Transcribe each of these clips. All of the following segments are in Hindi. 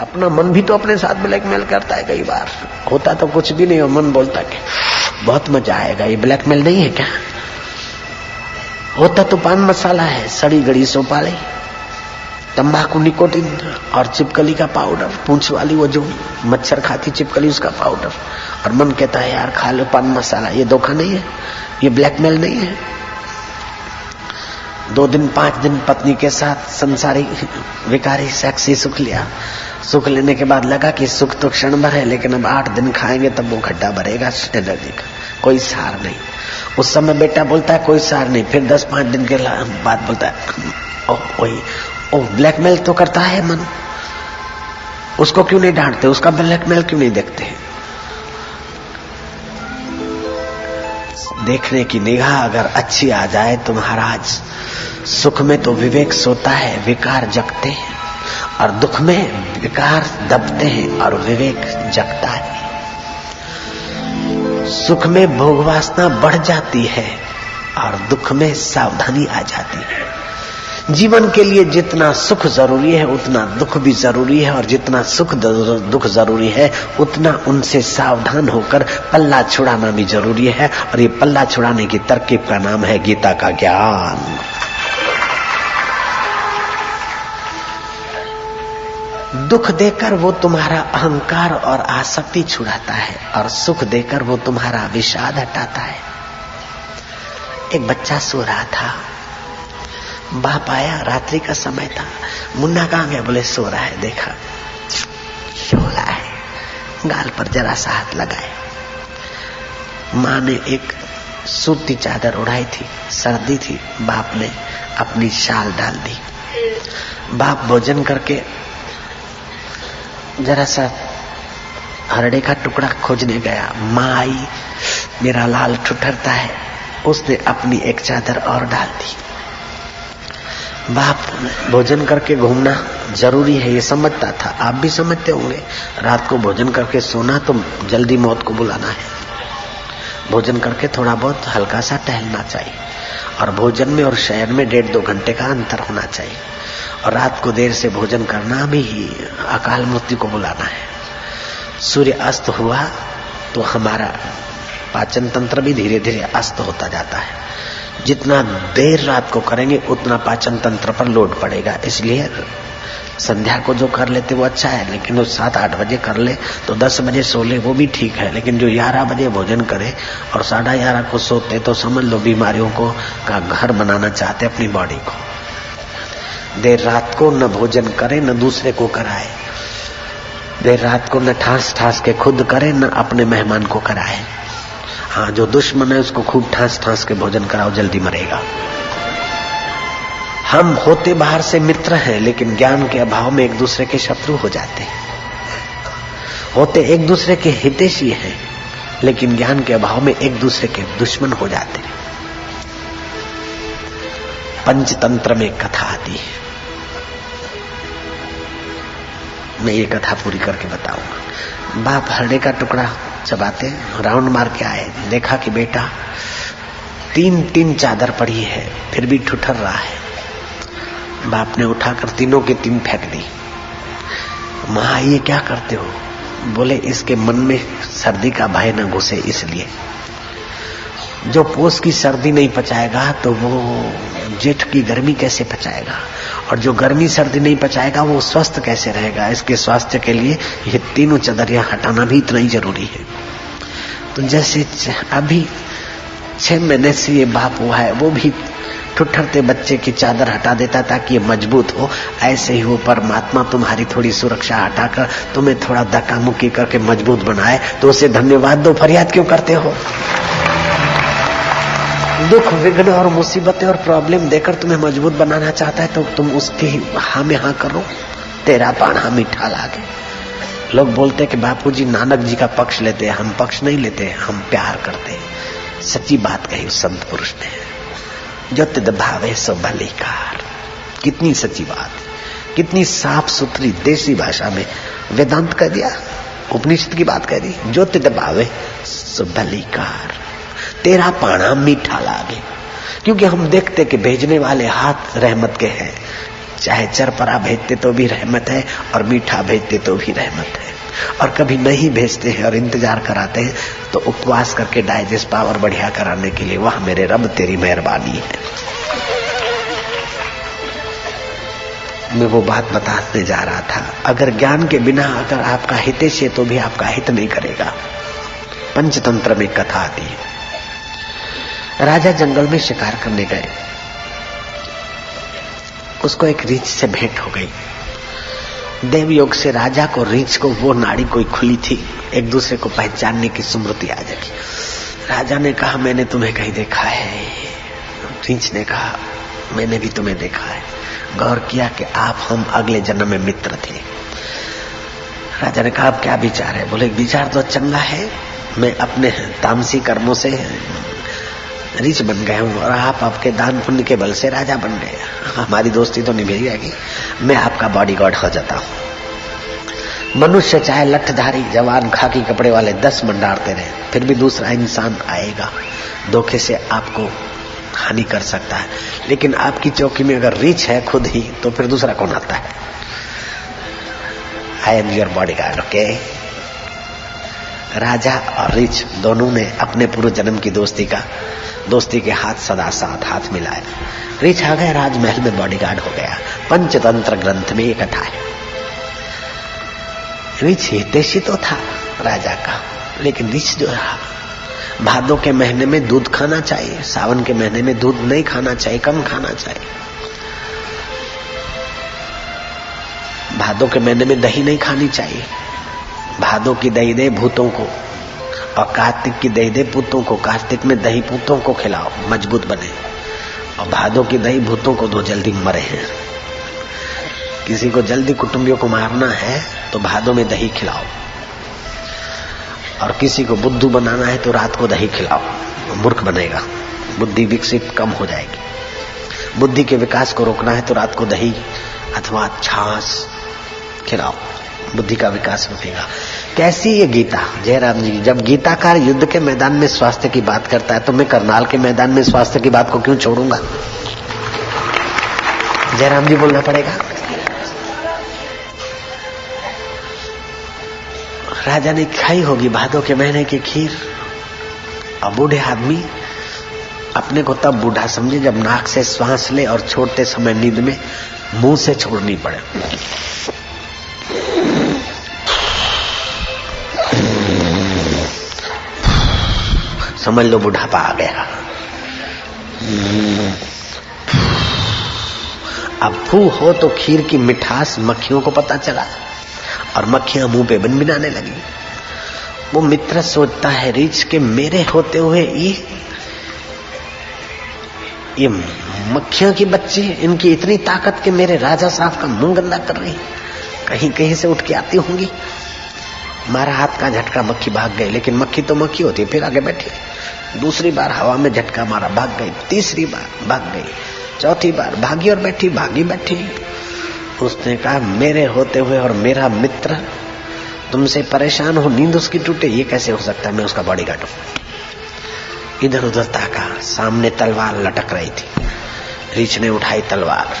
अपना मन भी तो अपने साथ ब्लैकमेल करता है। कई बार होता तो कुछ भी नहीं और मन बोलता कि बहुत मजा आएगा। ये ब्लैकमेल नहीं है क्या? होता तो पान मसाला है, सड़ी गड़ी सोपाली, तंबाकू, निकोटीन और चिपकली का पाउडर, पूंछ वाली वो जो मच्छर खाती चिपकली उसका पाउडर, और मन कहता है यार खा लो पान मसाला। ये धोखा नहीं है, ये ब्लैकमेल नहीं है। 2 दिन 5 दिन पत्नी के साथ संसारी विकारी सेक्सी सुख लिया। सुख लेने के बाद लगा कि सुख तो क्षण भर है, लेकिन अब 8 दिन खाएंगे तब वो गड्ढा भरेगा एनर्जी का, कोई सार नहीं। उस समय बेटा बोलता है कोई सार नहीं, फिर 10-5 दिन के बाद बोलता है वही ब्लैकमेल तो करता है मन। उसको क्यों नहीं डांटते, उसका ब्लैकमेल क्यों नहीं देखते? देखने की निगाह अगर अच्छी आ जाए तो महाराज, सुख में तो विवेक सोता है, विकार जगते हैं, और दुख में विकार दबते हैं और विवेक जगता है। सुख में भोग वासना बढ़ जाती है और दुख में सावधानी आ जाती है। जीवन के लिए जितना सुख जरूरी है उतना दुख भी जरूरी है, और जितना सुख दुख जरूरी है उतना उनसे सावधान होकर पल्ला छुड़ाना भी जरूरी है। और ये पल्ला छुड़ाने की तरकीब का नाम है गीता का ज्ञान। दुख देकर वो तुम्हारा अहंकार और आसक्ति छुड़ाता है, और सुख देकर वो तुम्हारा विषाद हटाता है। एक बच्चा सो रहा था, बाप आया, रात्रि का समय था। मुन्ना कहाँ गया? बोले सो रहा है। देखा सो रहा है, गाल पर जरा सा हाथ लगाए। माँ ने एक सूती चादर उड़ाई थी, सर्दी थी, बाप ने अपनी शाल डाल दी। बाप भोजन करके जरा सा हरड़े का टुकड़ा खोजने गया। माँ आई, मेरा लाल ठुठरता है, उसने अपनी एक चादर और डाल दी। बाप भोजन करके घूमना जरूरी है ये समझता था, आप भी समझते होंगे। रात को भोजन करके सोना तो जल्दी मौत को बुलाना है। भोजन करके थोड़ा बहुत हल्का सा टहलना चाहिए, और भोजन में और शयन में 1.5-2 घंटे का अंतर होना चाहिए। और रात को देर से भोजन करना भी अकाल मृत्यु को बुलाना है। सूर्य अस्त हुआ तो हमारा पाचन तंत्र भी धीरे धीरे अस्त होता जाता है। जितना देर रात को करेंगे उतना पाचन तंत्र पर लोड पड़ेगा। इसलिए संध्या को जो कर लेते वो अच्छा है, लेकिन वो 7-8 बजे कर ले तो 10 बजे सो ले वो भी ठीक है। लेकिन जो 11 बजे भोजन करे और 11:30 को सोते तो समझ लो बीमारियों को का घर बनाना चाहते अपनी बॉडी को। देर रात को न भोजन करे न दूसरे को कराए, देर रात को न ठास ठास के खुद करे न अपने मेहमान को कराए। हाँ, जो दुश्मन है उसको खूब ठास ठास के भोजन कराओ, जल्दी मरेगा। हम होते बाहर से मित्र हैं, लेकिन ज्ञान के अभाव में एक दूसरे के शत्रु हो जाते हैं। होते एक दूसरे के हितैषी हैं, लेकिन ज्ञान के अभाव में एक दूसरे के दुश्मन हो जाते हैं। पंचतंत्र में कथा आती है, मैं ये कथा पूरी करके बताऊंगा। बाप हरड़े का टुकड़ा चबाते राउंड मार के आए, देखा कि बेटा 3 चादर पड़ी है, फिर भी ठुठर रहा है। बाप ने उठाकर तीनों की 3 फेंक दी। माँ ये क्या करते हो? बोले इसके मन में सर्दी का भय न घुसे, इसलिए। जो पोष की सर्दी नहीं पचाएगा तो वो जेठ की गर्मी कैसे पचाएगा, और जो गर्मी सर्दी नहीं पचाएगा वो स्वस्थ कैसे रहेगा। इसके स्वास्थ्य के लिए ये 3 चादरियां हटाना भी इतना ही जरूरी है। तो जैसे अभी 6 महीने से ये बाप हुआ है, वो भी ठुठरते बच्चे की चादर हटा देता ताकि ये मजबूत हो, ऐसे ही वो परमात्मा तुम्हारी थोड़ी सुरक्षा हटाकर तुम्हें थोड़ा धक्का मुक्की करके मजबूत बनाए। तो उसे धन्यवाद दो, फरियाद क्यों करते हो? दुख विघ्न और मुसीबतें और प्रॉब्लम देकर तुम्हें मजबूत बनाना चाहता है तो तुम उसके हाँ में हाँ करो। तेरा पाना मीठा लागे। लोग बोलते कि बापूजी नानक जी का पक्ष लेते हैं, हम पक्ष नहीं लेते, हम प्यार करते हैं। सच्ची बात कही उस संत पुरुष ने, जो तिद भावे सो भलीकार। कितनी सच्ची बात, कितनी साफ सुथरी देसी भाषा में वेदांत कह दिया, उपनिषद की बात कह दी। जो तिद भावे सो भलीकार, तेरा पाना मीठा लागे। क्योंकि हम देखते कि भेजने वाले हाथ रहमत के हैं, चाहे चरपरा भेजते तो भी रहमत है और मीठा भेजते तो भी रहमत है, और कभी नहीं भेजते हैं और इंतजार कराते हैं तो उपवास करके डाइजेस्ट पावर बढ़िया कराने के लिए, वाह मेरे रब तेरी मेहरबानी है। मैं वो बात बताने जा रहा था, अगर ज्ञान के बिना अगर आपका हितेश है तो भी आपका हित नहीं करेगा। पंचतंत्र में कथा आती है, राजा जंगल में शिकार करने गए, उसको एक रीछ से भेंट हो गई। देव योग से राजा को रीछ को वो नाड़ी कोई खुली थी, एक दूसरे को पहचानने की स्मृति आ जाएगी। राजा ने कहा मैंने तुम्हें कहीं देखा है, रीछ ने कहा मैंने भी तुम्हें देखा है। गौर किया कि आप हम अगले जन्म में मित्र थे। राजा ने कहा अब क्या विचार है? बोले विचार तो चंगा है, मैं अपने तामसी कर्मों से रीछ बन गया हूँ और आप आपके दान पुण्य के बल से राजा बन गए, हमारी दोस्ती तो निभाई जाएगी, मैं आपका बॉडीगार्ड हो जाता हूँ। मनुष्य चाहे लठधारी जवान खाकी कपड़े वाले 10 मंडारते रहे, फिर भी दूसरा इंसान आएगा धोखे से आपको हानि कर सकता है, लेकिन आपकी चौकी में अगर रीछ है खुद ही तो फिर दूसरा कौन आता है? I am your bodyguard, okay. राजा और रीछ दोनों ने अपने पूर्व जन्म की दोस्ती के हाथ सदा साथ हाथ मिलाए। रीछ आ गया राजमहल में बॉडीगार्ड हो गया। पंचतंत्र ग्रंथ में ये कथा है। रीछ हितैषी तो था राजा का, लेकिन रीछ जो रहा, भादों के महीने में दूध खाना चाहिए, सावन के महीने में दूध नहीं खाना चाहिए, कम खाना चाहिए। भादों के महीने में दही नहीं खानी चाहिए। भादों की दही दे भूतों को और कार्तिक की दही दे पूतों को। कार्तिक में दही पूतों को खिलाओ, मजबूत बने, और भादों की दही भूतों को दो, जल्दी मरे हैं। किसी को जल्दी कुटुंबियों को मारना है तो भादों में दही खिलाओ, और किसी को बुद्धू बनाना है तो रात को दही खिलाओ, मूर्ख बनेगा, बुद्धि विकसित कम हो जाएगी। बुद्धि के विकास को रोकना है तो रात को दही अथवा छाछ खिलाओ, बुद्धि का विकास रुकेगा। कैसी ये गीता? जयराम जी जब गीताकार युद्ध के मैदान में स्वास्थ्य की बात करता है तो मैं करनाल के मैदान में स्वास्थ्य की बात को क्यों छोड़ूंगा? जयराम जी बोलना पड़ेगा। राजा ने खाई होगी भादों के महीने की खीर, और बूढ़े आदमी अपने को तब बूढ़ा समझे जब नाक से श्वास ले और छोड़ते समय नींद में मुंह से छोड़नी पड़े। समझ लो बुढ़ापा आ गया। अब फू हो तो खीर की मिठास मक्खियों को पता चला और मक्खियां मुंह पे बिनबिनाने लगी। वो मित्र सोचता है रीछ के मेरे होते हुए ये मक्खियों की बच्ची, इनकी इतनी ताकत कि मेरे राजा साहब का मुंह गंदा कर रही, कहीं कहीं से उठ के आती होंगी। मारा हाथ का झटका, मक्खी भाग गई, लेकिन मक्खी तो मक्खी होती है, फिर आगे बैठी। दूसरी बार हवा में झटका मारा, भाग गई। तीसरी बार भाग गई, चौथी बार भागी और बैठी, भागी बैठी। उसने कहा मेरे होते हुए और मेरा मित्र तुमसे परेशान हो, नींद उसकी टूटे, ये कैसे हो सकता है? मैं उसका बॉडीगार्ड हूं। इधर उधर ताका, सामने तलवार लटक रही थी। रीछ ने उठाई तलवार,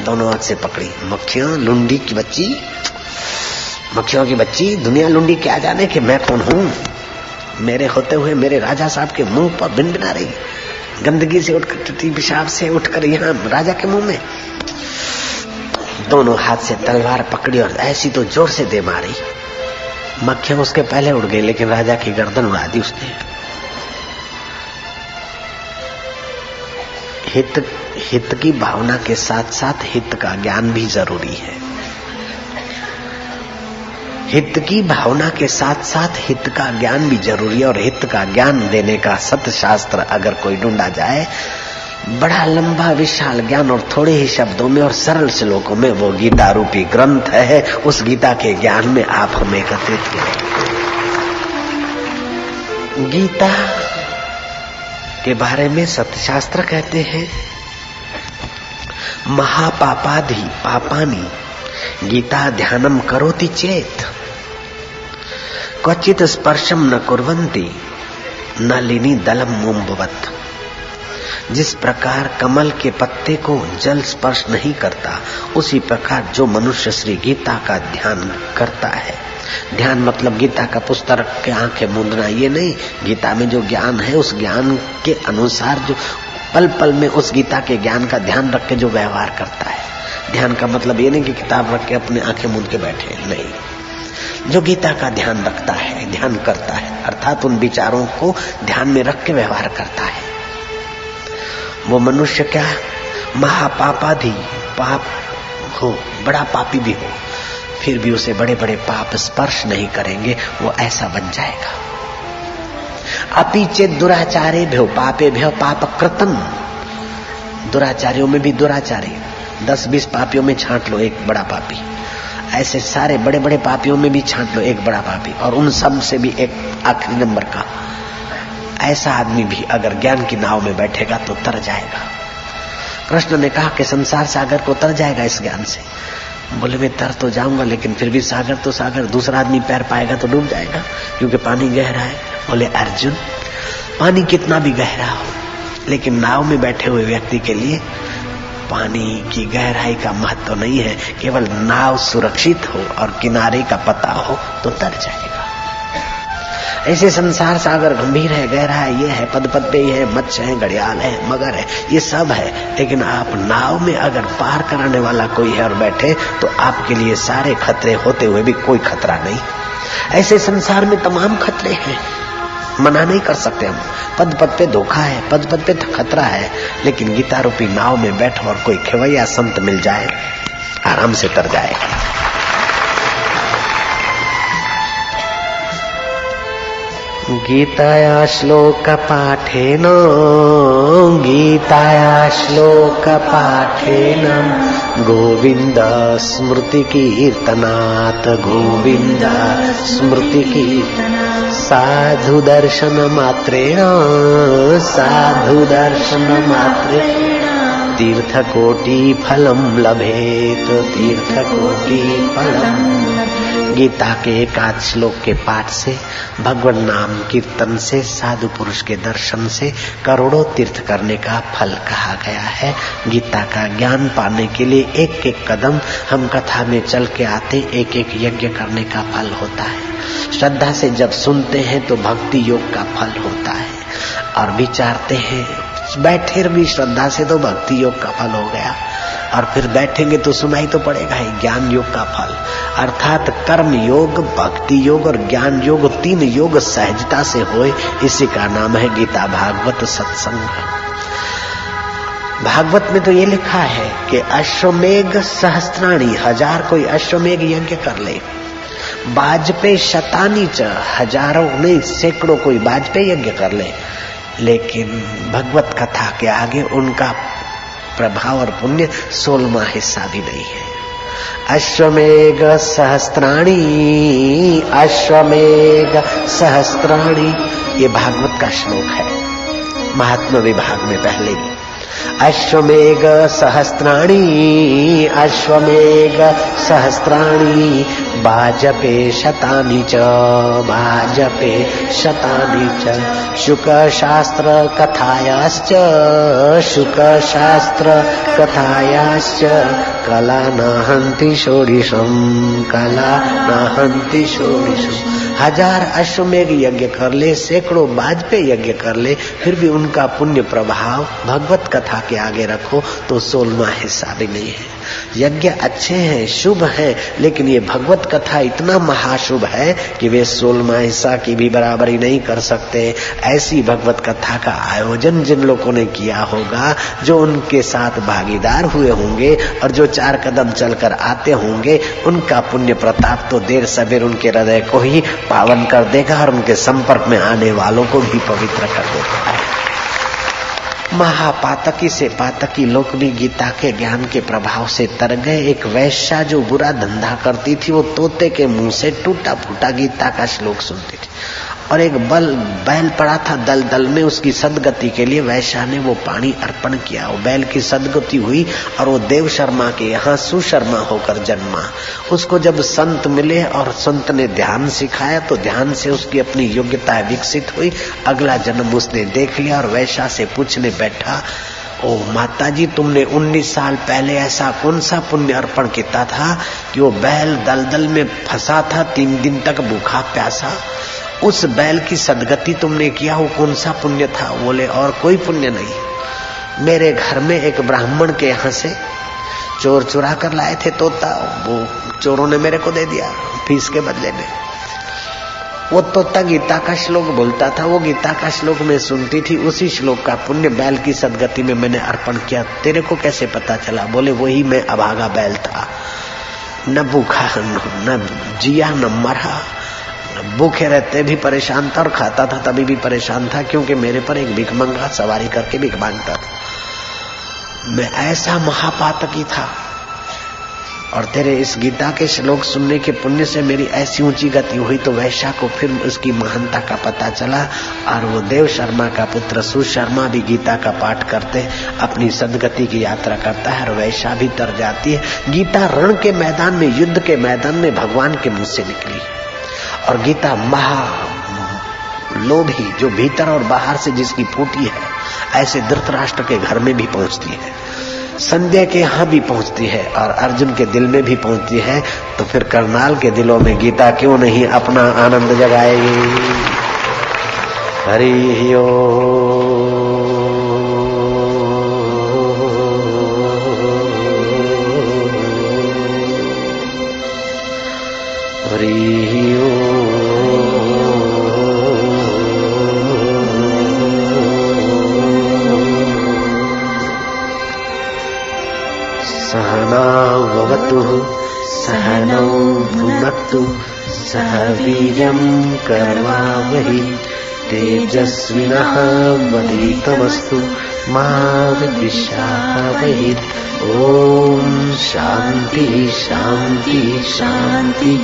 दोनों हाथ से पकड़ी। मक्खियां लुंडी की बच्ची, मक्खियों की बच्ची, दुनिया लुंडी क्या जाने कि मैं कौन हूं? मेरे होते हुए मेरे राजा साहब के मुंह पर बिन बिना रही, गंदगी से उठकर, टूटी पेशाब से उठकर यहाँ राजा के मुंह में। दोनों हाथ से तलवार पकड़ी और ऐसी तो जोर से दे मारी, मक्खियां उसके पहले उड़ गई, लेकिन राजा की गर्दन उड़ा दी उसने। हित की भावना के साथ साथ हित का ज्ञान भी जरूरी है। हित की भावना के साथ साथ हित का ज्ञान भी जरूरी है, और हित का ज्ञान देने का सत शास्त्र अगर कोई ढूंढा जाए, बड़ा लंबा विशाल ज्ञान और थोड़े ही शब्दों में और सरल श्लोकों में, वो गीता रूपी ग्रंथ है। उस गीता के ज्ञान में आप हमें एकत्रित करें। गीता के बारे में सत्यशास्त्र कहते हैं, महापापाधि पापानि गीता ध्यानम करोति चेत क्वचित स्पर्शम न कुर्वन्ति नलिनी दलम मुंबवत। जिस प्रकार कमल के पत्ते को जल स्पर्श नहीं करता, उसी प्रकार जो मनुष्य श्री गीता का ध्यान करता है, ध्यान मतलब गीता का पुस्तक रख के आंखें मूंदना ये नहीं, गीता में जो ज्ञान है उस ज्ञान के अनुसार जो पल पल में उस गीता के ज्ञान का ध्यान रख के जो व्यवहार करता है। ध्यान का मतलब ये नहीं कि किताब रख के अपने आंखें मूंद के बैठे, नहीं, जो गीता का ध्यान रखता है, ध्यान करता है, अर्थात उन विचारों को ध्यान में रख के व्यवहार करता है, वो मनुष्य क्या महापापाधि पाप हो, बड़ा पापी भी हो, फिर भी उसे बड़े बड़े पाप स्पर्श नहीं करेंगे, वो ऐसा बन जाएगा। अपि चेत् दुराचारे भ्यो पापे भ्यो पाप कृतम, दुराचारियों में भी दुराचारी, 10-20 पापियों में छांट लो एक बड़ा पापी, ऐसे सारे बड़े बड़े पापियों में भी छांट लो एक बड़ा पापी, और उन सब से भी एक आखिरी नंबर का। ऐसा आदमी भी अगर ज्ञान की नाव में बैठेगा तो तर जाएगा। कृष्ण ने कहा कि संसार सागर को तर जाएगा इस ज्ञान से। बोले मैं तर तो जाऊंगा, लेकिन फिर भी सागर तो सागर, दूसरा आदमी पैर पाएगा तो डूब जाएगा, क्योंकि पानी गहरा है। बोले अर्जुन, पानी कितना भी गहरा हो, लेकिन नाव में बैठे हुए व्यक्ति के लिए पानी की गहराई का महत्व नहीं है, केवल नाव सुरक्षित हो और किनारे का पता हो तो तर जाएगा। ऐसे संसार सागर गंभीर है, गहरा है, ये है, पद पद पे ही है, मत्स्य है, घड़ियाल है, मगर है, ये सब है, लेकिन आप नाव में अगर पार कराने वाला कोई है और बैठे तो आपके लिए सारे खतरे होते हुए भी कोई खतरा नहीं। ऐसे संसार में तमाम खतरे हैं, मना नहीं कर सकते हम, पद पद पे धोखा है, पद पद पे खतरा है, लेकिन गीता रूपी नाव में बैठो और कोई खेवैया संत मिल जाए, आराम से तर जाएगा। गीताया श्लोकपाठेन गोविन्द स्मृतिकीर्तनात् गोविन्द स्मृतिकीर्तनात् साधु दर्शन मात्रेण तीर्थकोटि फलम लभेत, तीर्थकोटि फलम। गीता के एकाध श्लोक के पाठ से, भगवान नाम कीर्तन से, साधु पुरुष के दर्शन से करोड़ों तीर्थ करने का फल कहा गया है। गीता का ज्ञान पाने के लिए एक एक कदम हम कथा में चल के आते, एक एक यज्ञ करने का फल होता है। श्रद्धा से जब सुनते हैं तो भक्ति योग का फल होता है, और विचारते हैं, बैठे भी श्रद्धा से तो भक्ति योग का फल हो गया, और फिर बैठेंगे तो सुनाई तो पड़ेगा ही ज्ञान योग का फल, अर्थात कर्म योग, भक्ति योग और ज्ञान योग, 3 योग सहजता से होए, इसी का नाम है गीता भागवत सत्संग। भागवत में तो ये लिखा है कि अश्वमेघ सहस्त्राणी, 1000 कोई अश्वमेघ यज्ञ कर ले, वाजपेयी शतानी च, हजारों नहीं सैकड़ों कोई वाजपेयी यज्ञ कर ले, लेकिन भगवत कथा के आगे उनका प्रभाव और पुण्य 16वां हिस्सा भी नहीं है। अश्वमेघ सहस्त्राणी, अश्वमेघ सहस्त्राणी, ये भागवत का श्लोक है, महात्मा विभाग में पहले ही। अश्वमेघ सहस्त्राणी, अश्वमेघ सहस्त्राणी, भाजपे शतानि च, भाजपे शतानि च, शुकशास्त्र कथायाश्च, शुकशास्त्र कथायाश्च, कला नाहन्ति षोडशं, कला नाहन्ति षोडशं। 1000 अश्वमेघ यज्ञ कर ले, सैकड़ों वाजपेयी यज्ञ कर ले, फिर भी उनका पुण्य प्रभाव भगवत कथा के आगे रखो तो 16वां हिस्सा भी नहीं है। यज्ञ अच्छे हैं, शुभ हैं, लेकिन ये भगवत कथा इतना महाशुभ है कि वे 16वां हिस्सा की भी बराबरी नहीं कर सकते। ऐसी भगवत कथा का आयोजन जिन लोगों ने किया होगा, जो उनके साथ भागीदार हुए होंगे और जो 4 कदम चलकर आते होंगे, उनका पुण्य प्रताप तो देर सवेर उनके हृदय को ही पावन कर देगा और उनके संपर्क में आने वालों को भी पवित्र कर देगा। महापातकी से पातकी लोग भी गीता के ज्ञान के प्रभाव से तर गए। एक वैश्या जो बुरा धंधा करती थी, वो तोते के मुंह से टूटा फूटा गीता का श्लोक सुनती थी और एक बैल पड़ा था दलदल में, उसकी सदगति के लिए वैश्या ने वो पानी अर्पण किया। वो बैल की सदगति हुई और वो देव शर्मा के यहाँ सुशर्मा होकर जन्मा। उसको जब संत मिले और संत ने ध्यान सिखाया तो ध्यान से उसकी अपनी योग्यता विकसित हुई। अगला जन्म उसने देख लिया और वैश्या से पूछने बैठा, ओ माताजी, तुमने 19 साल पहले ऐसा कौन सा पुण्य अर्पण किया था कि वो बैल दलदल में फंसा था, 3 दिन तक भूखा प्यासा, उस बैल की सदगति तुमने किया, वो कौन सा पुण्य था? बोले और कोई पुण्य नहीं। मेरे घर में एक ब्राह्मण के यहाँ से चोर चुरा कर लाए थे तोता, वो चोरों ने मेरे को दे दिया फीस के बदले में। वो तोता गीता का श्लोक बोलता था, वो गीता का श्लोक मैं सुनती थी, उसी श्लोक का पुण्य बैल की सदगति में मैंने अर्पण किया। तेरे को कैसे पता चला? बोले वही मैं अभागा बैल था, न भूखा न जिया न मरा, भूखे रहते भी परेशान था और खाता था तभी भी परेशान था, क्योंकि मेरे पर एक भिखमंगा सवारी करके भिख मांगता था। मैं ऐसा महापातकी था और तेरे इस गीता के श्लोक सुनने के पुण्य से मेरी ऐसी ऊंची गति हुई। तो वैश्या को फिर उसकी महानता का पता चला और वो देव शर्मा का पुत्र सुशर्मा भी गीता का पाठ करते अपनी सदगति की यात्रा करता है और वैश्या भी तर जाती है। गीता रण के मैदान में, युद्ध के मैदान में भगवान के मुंह से निकली और गीता महा लोभी, जो भीतर और बाहर से जिसकी फूटी है, ऐसे धृतराष्ट्र के घर में भी पहुंचती है, संजय के यहाँ भी पहुंचती है और अर्जुन के दिल में भी पहुंचती है। तो फिर करनाल के दिलों में गीता क्यों नहीं अपना आनंद जगाएगी? हरि ओम। हरि ओम। सहना भवतु सहनौ भुनक्तु सह वीर्यं करवावहै तेजस्विनः वधीतमस्तु मा विद्विषावहै। ओम शांति शांति शांति।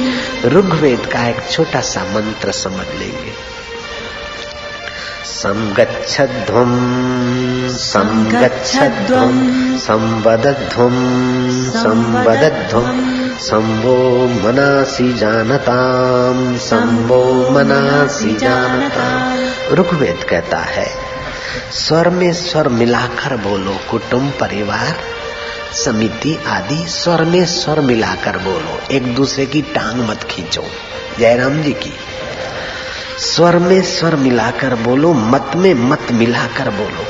ऋग्वेद का एक छोटा सा मंत्र समझ लेंगे। संगच्छध्वं संगच्छध्वं संवदध्वं संवदध्वं संभो मनासि जानताम संभो मनासि जानताम। ऋग्वेद कहता है स्वर में स्वर मिलाकर बोलो, कुटुंब परिवार समिति आदि स्वर में स्वर मिलाकर बोलो, एक दूसरे की टांग मत खींचो। जयराम जी की स्वर में स्वर मिलाकर बोलो, मत में मत मिलाकर बोलो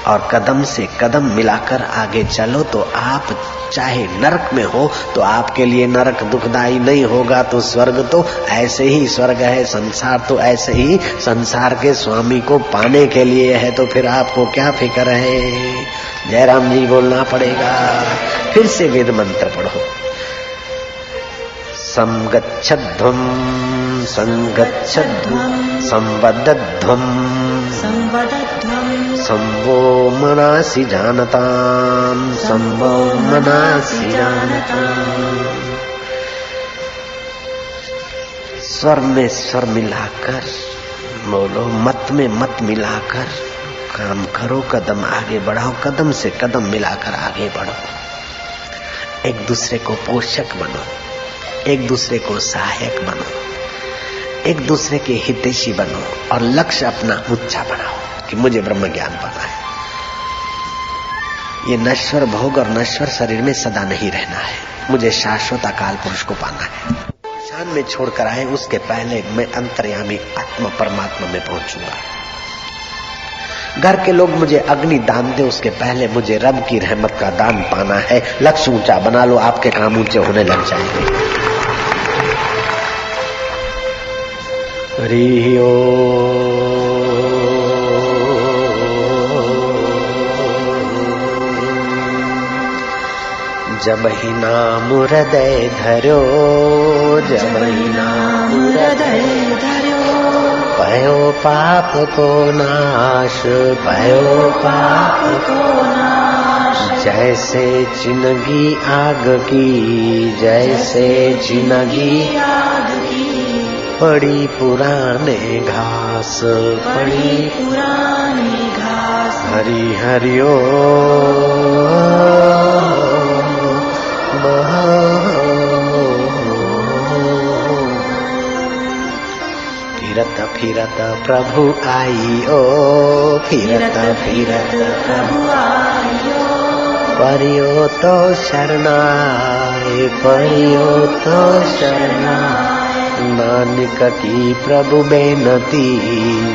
और कदम से कदम मिलाकर आगे चलो। तो आप चाहे नरक में हो तो आपके लिए नरक दुखदाई नहीं होगा, तो स्वर्ग तो ऐसे ही स्वर्ग है, संसार तो ऐसे ही संसार के स्वामी को पाने के लिए है। तो फिर आपको क्या फिक्र है? जयराम जी बोलना पड़ेगा। फिर से वेद मंत्र पढ़ो। संगच्छध्वं संगच्छध्वं संवदध्वं संवदध्वं संभो मनासि जानताम संभो मनासि जानताम। स्वर में स्वर मिलाकर बोलो, मत में मत मिलाकर काम करो, कदम आगे बढ़ाओ, कदम से कदम मिलाकर आगे बढ़ो। एक दूसरे को पोषक बनो, एक दूसरे को सहायक बनो, एक दूसरे के हितैषी बनो और लक्ष्य अपना ऊंचा बनाओ कि मुझे ब्रह्म ज्ञान पाना है। ये नश्वर भोग और नश्वर शरीर में सदा नहीं रहना है, मुझे शाश्वत अकाल पुरुष को पाना है। शान में छोड़कर आए उसके पहले मैं अंतर्यामी आत्मा परमात्मा में पहुंचूंगा। घर के लोग मुझे अग्नि दान दे, उसके पहले मुझे रब की रहमत का दान पाना है। लक्ष्य ऊंचा बना लो, आपके काम ऊंचे होने लग जाएंगे। हरि ओम। जब ही नाम हृदय धरो, जब ही नाम हृदय धरो, भयो पाप को नाश, भयो पाप को नाश। जैसे चिनगी आग की, जैसे चिनगी आग की, पड़ी पुराने घास, पड़ी पुरानी घास। हरि हरि ओ फिरत फिरत प्रभु आई ओ, फिरत फिरत प्रभु आयो। परियो तो शरणाए, परियो तो शरणाए। नानक की प्रभु बेनती,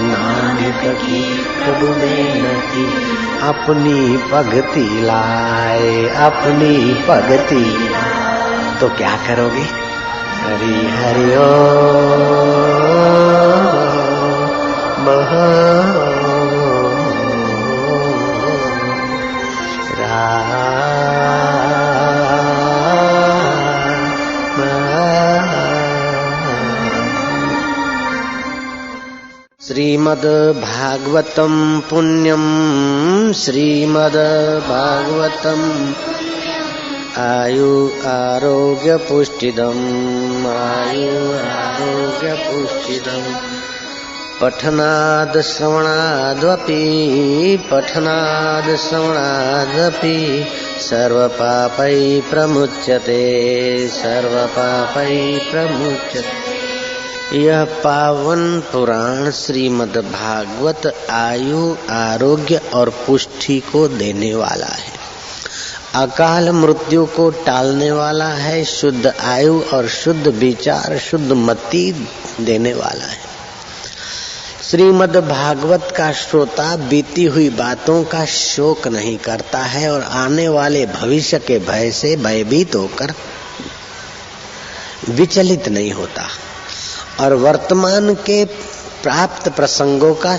नानक की प्रभु बेनती। अपनी भक्ति लाए, अपनी भक्ति। तो क्या करोगे? हरि हरि ओ महा श्रीमद् भागवतम पुण्यम, श्रीमद् भागवतम आयु आरोग्य पुष्टिदम, आयु आरोग्य पुष्टिदम। पठनाद श्रवणादपि, पठनाद श्रवणादपि सर्वपापै प्रमुच्यते, सर्वपापै प्रमुच्यते। यह पावन पुराण श्रीमद् भागवत आयु आरोग्य और पुष्टि को देने वाला है, अकाल मृत्यु को टालने वाला है, शुद्ध आयु और शुद्ध विचार शुद्ध मति देने वाला है। श्रीमद् भागवत का श्रोता बीती हुई बातों का शोक नहीं करता है और आने वाले भविष्य के भय से भयभीत होकर विचलित नहीं होता और वर्तमान के प्राप्त प्रसंगों का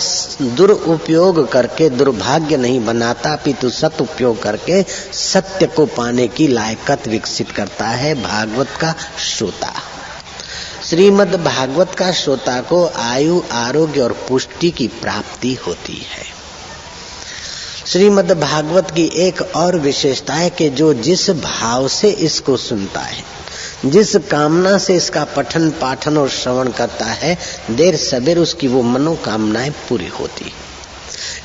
दुरुपयोग करके दुर्भाग्य नहीं बनाता, अपितु सदुपयोग करके सत्य को पाने की लायकत विकसित करता है भागवत का श्रोता। श्रीमद् भागवत का श्रोता को आयु आरोग्य और पुष्टि की प्राप्ति होती है। श्रीमद् भागवत की एक और विशेषता है कि जो जिस भाव से इसको सुनता है, जिस कामना से इसका पठन पाठन और श्रवण करता है, देर सबेर उसकी वो मनोकामनाएं पूरी होती।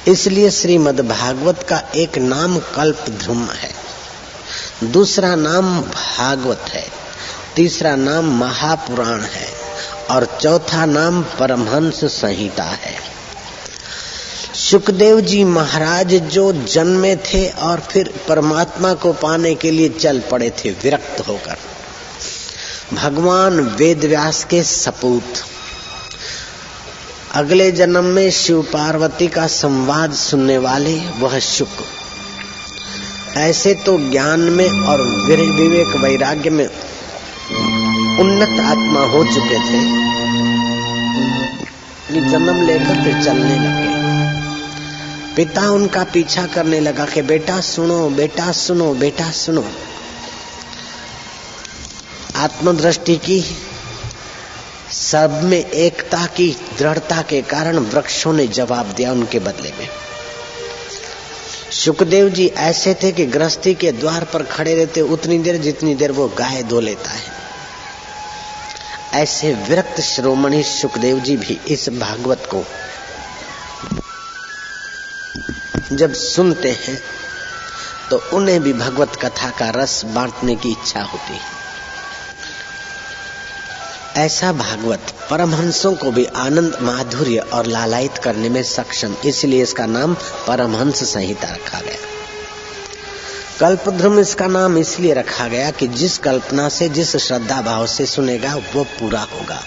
इसलिए श्रीमद् भागवत का एक नाम कल्पद्रुम है, दूसरा नाम भागवत है, तीसरा नाम महापुराण है और चौथा नाम परमहंस संहिता है। सुखदेव जी महाराज जो जन्मे थे और फिर परमात्मा को पाने के लिए चल पड़े थे विरक्त होकर, भगवान वेदव्यास के सपूत, अगले जन्म में शिव पार्वती का संवाद सुनने वाले वह शुक। ऐसे तो ज्ञान में और विवेक वैराग्य में उन्नत आत्मा हो चुके थे कि जन्म लेकर फिर चलने लगे। पिता उनका पीछा करने लगा कि बेटा सुनो, बेटा सुनो, बेटा सुनो। आत्मदृष्टि की, सब में एकता की दृढ़ता के कारण वृक्षों ने जवाब दिया उनके बदले में। सुखदेव जी ऐसे थे कि गृहस्थी के द्वार पर खड़े रहते उतनी देर जितनी देर वो गाय धो लेता है। ऐसे विरक्त शिरोमणि सुखदेव जी भी इस भागवत को जब सुनते हैं तो उन्हें भी भगवत कथा का रस बांटने की इच्छा होती है। ऐसा भागवत परमहंसों को भी आनंद माधुर्य और लालायित करने में सक्षम, इसलिए इसका नाम परमहंस संहिता रखा गया। कल्पद्रुम इसका नाम इसलिए रखा गया कि जिस कल्पना से, जिस श्रद्धा भाव से सुनेगा वो पूरा होगा।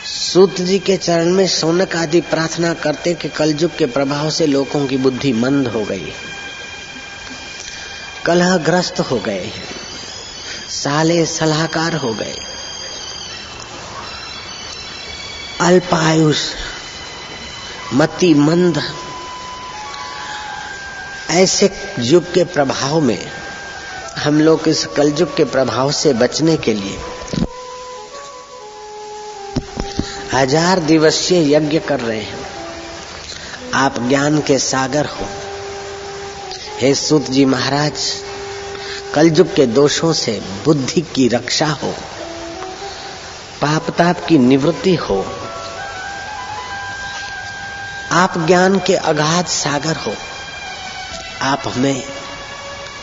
सूत जी के चरण में शौनक आदि प्रार्थना करते कि कलयुग के प्रभाव से लोगों की बुद्धि मंद हो गई, कलहग्रस्त हो गए, साले सलाहकार हो गए, अल्पायुष, मति मंद। ऐसे युग के प्रभाव में हम लोग इस कलयुग के प्रभाव से बचने के लिए 1000 दिवसीय यज्ञ कर रहे हैं। आप ज्ञान के सागर हो। हे सूत जी महाराज, कलयुग के दोषों से बुद्धि की रक्षा हो, पाप ताप की निवृत्ति हो, आप ज्ञान के अगाध सागर हो, आप हमें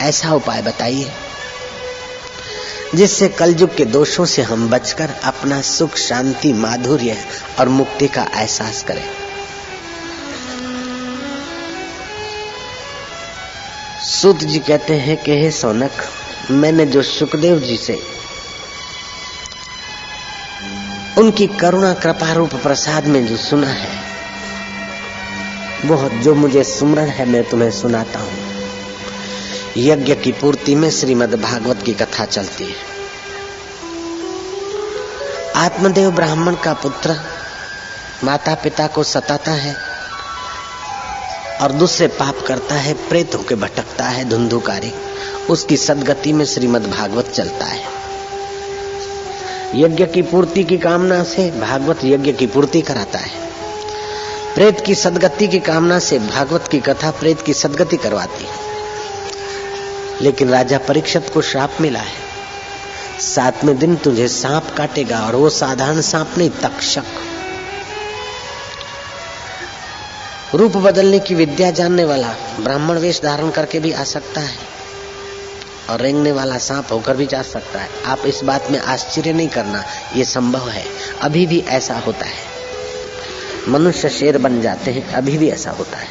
ऐसा उपाय बताइए जिससे कलयुग के दोषों से हम बचकर अपना सुख, शांति, माधुर्य और मुक्ति का एहसास करें। सूत जी कहते हैं कि हे सौनक, मैंने जो सुखदेव जी से उनकी करुणा कृपा रूप प्रसाद में जो सुना है, वो जो मुझे सुमरण है मैं तुम्हें सुनाता हूं। यज्ञ की पूर्ति में श्रीमद् भागवत की कथा चलती है। आत्मदेव ब्राह्मण का पुत्र माता पिता को सताता है और दूसरे पाप करता है, प्रेत होकर भटकता है, धुंधुकारी। उसकी सदगति में श्रीमद् भागवत चलता है। यज्ञ की पूर्ति की कामना से भागवत यज्ञ की पूर्ति कराता है। प्रेत की सदगति की कामना से भागवत की कथा प्रेत की सदगति करवाती है। लेकिन राजा परीक्षित को श्राप मिला है, 7वें दिन तुझे सांप काटेगा, और वो साधारण सांप नहीं, तक्षक। रूप बदलने की विद्या जानने वाला ब्राह्मण वेश धारण करके भी आ सकता है और रेंगने वाला सांप होकर भी जा सकता है। आप इस बात में आश्चर्य नहीं करना, ये संभव है। अभी भी ऐसा होता है। मनुष्य शेर बन जाते हैं, अभी भी ऐसा होता है।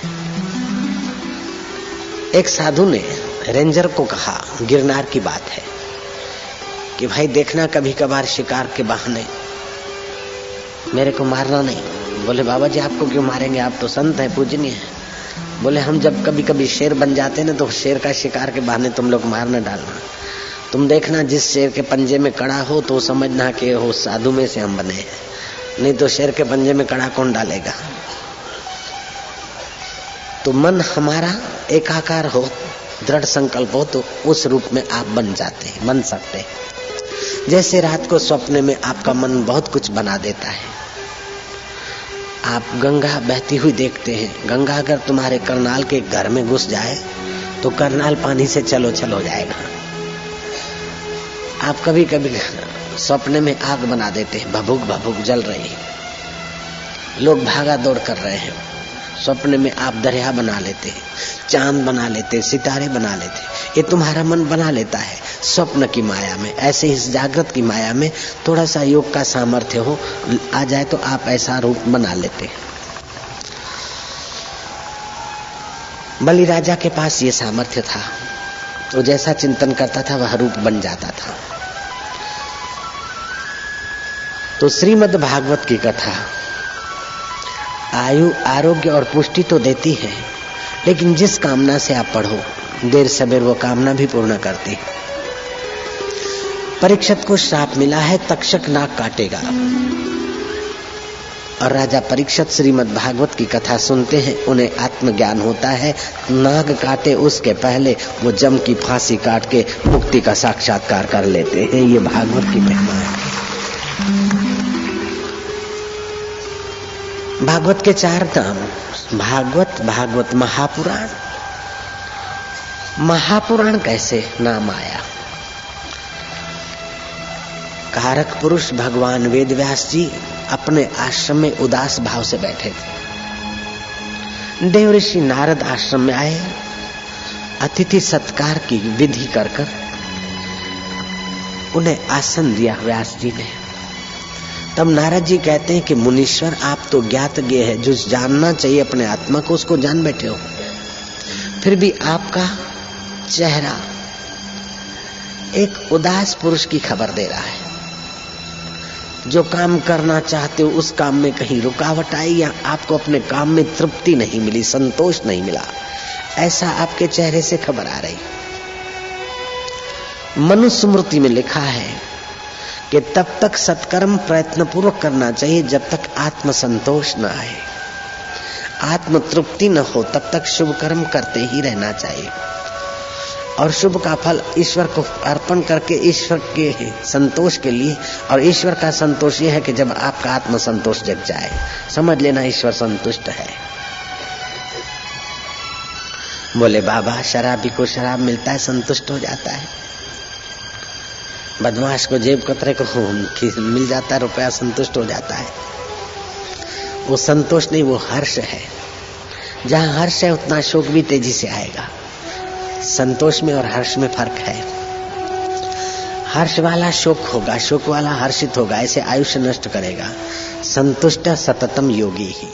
एक साधु ने रेंजर को कहा, गिरनार की बात है, कि भाई देखना कभी कभार शिकार के बहाने मेरे को मारना नहीं। बोले बाबा जी आपको क्यों मारेंगे, आप तो संत हैं, पूजनीय हैं। बोले हम जब कभी कभी शेर बन जाते हैं ना, तो शेर का शिकार के बहाने तुम लोग मार न डालना। तुम देखना जिस शेर के पंजे में कड़ा हो तो समझना कि हो साधु में से हम बने हैं, नहीं तो शेर के पंजे में कड़ा कौन डालेगा। तो मन हमारा एकाकार हो, दृढ़ संकल्प हो, तो उस रूप में आप बन जाते हैं, बन सकते हैं। जैसे रात को स्वप्न में आपका मन बहुत कुछ बना देता है। आप गंगा बहती हुई देखते हैं। गंगा अगर तुम्हारे करनाल के घर में घुस जाए तो करनाल पानी से चलो चलो जाएगा। आप कभी कभी स्वप्न में आग बना देते हैं, भभूक भभूक जल रही है, लोग भागा दौड़ कर रहे हैं। स्वप्न में आप दरिया बना लेते हैं, चांद बना लेते, सितारे बना लेते। ये तुम्हारा मन बना लेता है स्वप्न की माया में। ऐसे इस जागृत की माया में थोड़ा सा योग का सामर्थ्य हो आ जाए तो आप ऐसा रूप बना लेते हैं। बलि राजा के पास ये सामर्थ्य था, वो जैसा चिंतन करता था वह रूप बन जाता था। तो श्रीमद् भागवत की कथा आयु, आरोग्य और पुष्टि तो देती है, लेकिन जिस कामना से आप पढ़ो देर सबेर वो कामना भी पूर्ण करती है। परीक्षित को श्राप मिला है, तक्षक नाक काटेगा, और राजा परीक्षित श्रीमद् भागवत की कथा सुनते हैं, उन्हें आत्मज्ञान होता है। नाग काटे उसके पहले वो जम की फांसी काट के मुक्ति का साक्षात्कार कर लेते हैं। ये भागवत की महिमा है। भागवत के 4 नाम, भागवत, भागवत महापुराण। महापुराण कैसे नाम आया? कारक पुरुष भगवान वेदव्यास जी अपने आश्रम में उदास भाव से बैठे थे। देव ऋषि नारद आश्रम में आए, अतिथि सत्कार की विधि कर उन्हें आसन दिया व्यास जी ने। तब नारद जी कहते हैं कि मुनीश्वर आप तो ज्ञात ज्ञेय है, जो जानना चाहिए अपने आत्मा को उसको जान बैठे हो, फिर भी आपका चेहरा एक उदास पुरुष की खबर दे रहा है। जो काम करना चाहते हो उस काम में कहीं रुकावट आई, या आपको अपने काम में तृप्ति नहीं मिली, संतोष नहीं मिला, ऐसा आपके चेहरे से खबर आ रही। मनुस्मृति में लिखा है कि तब तक सत्कर्म प्रयत्न पूर्वक करना चाहिए जब तक आत्म संतोष न आए, आत्म तृप्ति न हो, तब तक शुभ कर्म करते ही रहना चाहिए। और शुभ का फल ईश्वर को अर्पण करके ईश्वर के संतोष के लिए, और ईश्वर का संतोष यह है कि जब आपका आत्म संतोष जग जाए, समझ लेना ईश्वर संतुष्ट है। बोले बाबा शराबी को शराब मिलता है, संतुष्ट हो जाता है। बदमाश को जेब कतरे को मिल जाता है रुपया, संतुष्ट हो जाता है। वो संतोष नहीं, वो हर्ष है। जहाँ हर्ष है उतना शोक भी तेजी से आएगा। संतोष में और हर्ष में फर्क है। हर्ष वाला शोक होगा, शोक वाला हर्षित होगा, ऐसे आयुष्य नष्ट करेगा। संतुष्ट सततम योगी ही।